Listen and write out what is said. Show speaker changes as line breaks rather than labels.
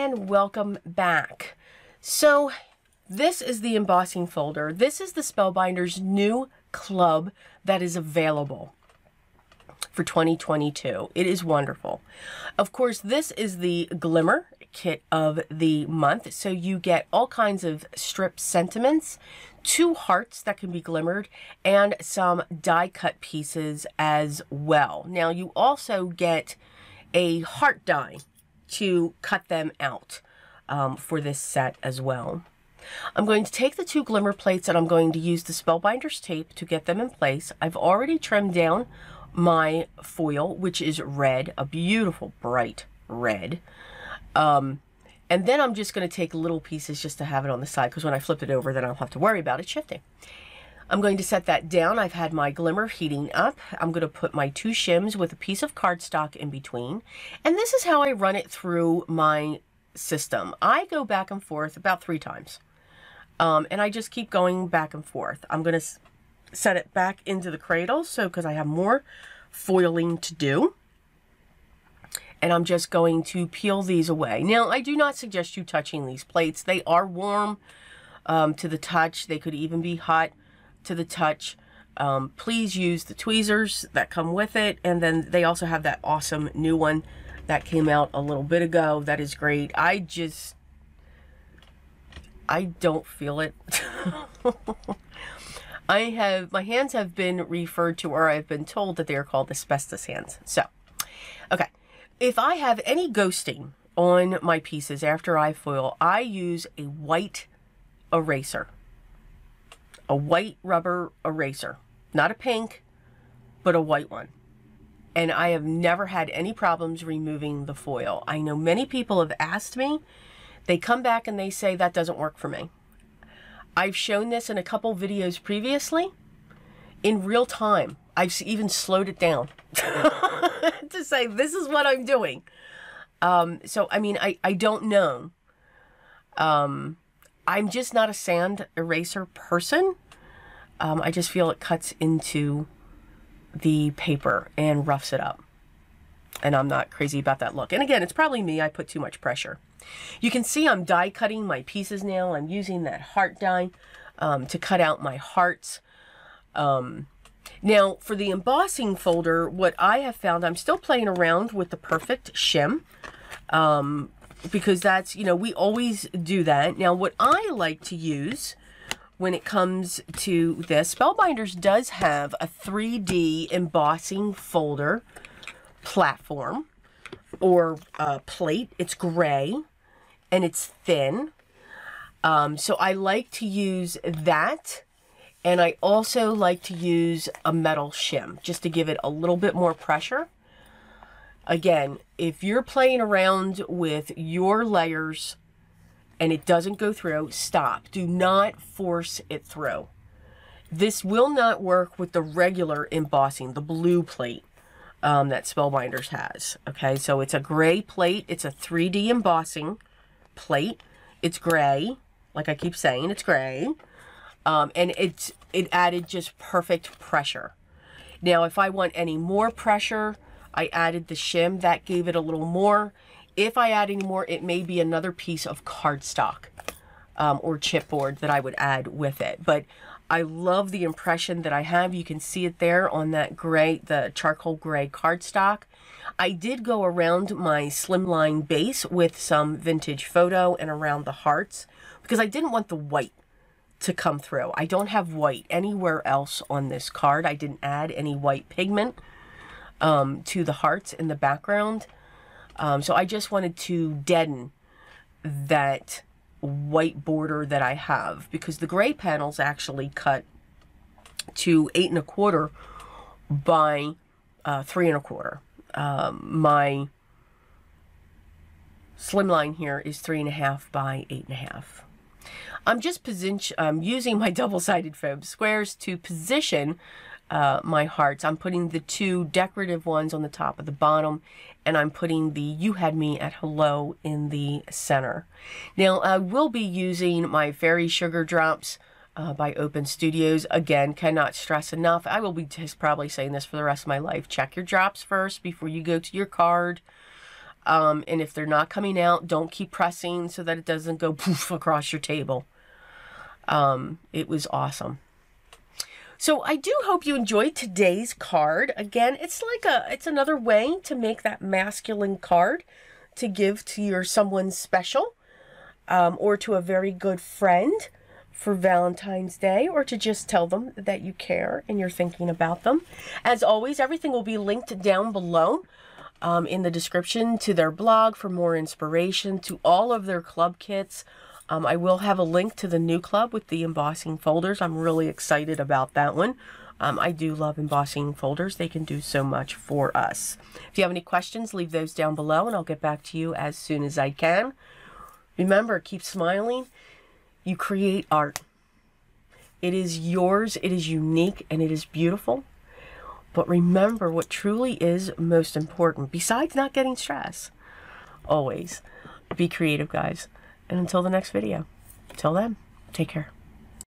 and welcome back. So this is the embossing folder. This is the Spellbinders new club that is available for 2022. It is wonderful. Of course, this is the Glimmer kit of the month. So you get all kinds of strip sentiments, 2 hearts that can be glimmered, and some die cut pieces as well. Now you also get a heart die to cut them out for this set as well. I'm going to take the 2 glimmer plates and I'm going to use the Spellbinders tape to get them in place. I've already trimmed down my foil, which is red, a beautiful bright red. And then I'm just going to take little pieces just to have it on the side, because when I flip it over, then I'll have to worry about it shifting. I'm going to set that down. I've had my glimmer heating up. I'm going to put my 2 shims with a piece of cardstock in between. And this is how I run it through my system. I go back and forth about 3 times. And I just keep going back and forth. I'm going to set it back into the cradle, so because I have more foiling to do. And I'm just going to peel these away. Now, I do not suggest you touching these plates. They are warm to the touch. They could even be hot to the touch. Please use the tweezers that come with it. And then they also have that awesome new one that came out a little bit ago. That is great. I don't feel it. My hands have been referred to, or I've been told that they are called asbestos hands. So, okay. If I have any ghosting on my pieces after I foil, I use a white eraser. A white rubber eraser. Not a pink, but a white one. And I have never had any problems removing the foil. I know many people have asked me. They come back and they say that doesn't work for me. I've shown this in a couple videos previously. In real time. I've even slowed it down to say this is what I'm doing. So, I mean, I don't know. I'm just not a sand eraser person. I just feel it cuts into the paper and roughs it up. And I'm not crazy about that look. And again, it's probably me. I put too much pressure. You can see I'm die cutting my pieces now. I'm using that heart die to cut out my hearts. Now, for the embossing folder, what I have found, I'm still playing around with the perfect shim. Because that's, you know, we always do that. Now, what I like to use when it comes to this, Spellbinders does have a 3D embossing folder platform or plate. It's gray and it's thin. So I like to use that. And I also like to use a metal shim just to give it a little bit more pressure. Again, if you're playing around with your layers and it doesn't go through, stop. Do not force it through. This will not work with the regular embossing, the blue plate that Spellbinders has. Okay, so it's a gray plate. It's a 3D embossing plate. It's gray. Like I keep saying, it's gray. And it added just perfect pressure. Now, if I want any more pressure, I added the shim. That gave it a little more. If I add any more, it may be another piece of cardstock or chipboard that I would add with it. But I love the impression that I have. You can see it there on that gray, the charcoal gray cardstock. I did go around my Slimline base with some vintage photo and around the hearts because I didn't want the white to come through. I don't have white anywhere else on this card. I didn't add any white pigment to the hearts in the background. So I just wanted to deaden that white border that I have, because the gray panels actually cut to 8 1/4 by 3 1/4. My Slimline here is 3 1/2 by 8 1/2. I'm just using my double-sided foam squares to position my hearts. I'm putting the 2 decorative ones on the top of the bottom, and I'm putting the You Had Me at Hello in the center. Now, I will be using my Fairy Sugar Drops by Open Studios. Again, cannot stress enough. I will be just probably saying this for the rest of my life. Check your drops first before you go to your card. And if they're not coming out, don't keep pressing so that it doesn't go poof across your table. It was awesome. So I do hope you enjoyed today's card. Again, it's another way to make that masculine card to give to your someone special, or to a very good friend for Valentine's Day, or to just tell them that you care and you're thinking about them. As always, everything will be linked down below in the description to their blog for more inspiration, to all of their club kits. I will have a link to the new club with the embossing folders. I'm really excited about that one. I do love embossing folders. They can do so much for us. If you have any questions, leave those down below and I'll get back to you as soon as I can. Remember, keep smiling. You create art. It is yours, it is unique, and it is beautiful. But remember what truly is most important, besides not getting stressed. Always be creative, guys. And until the next video, till then, take care.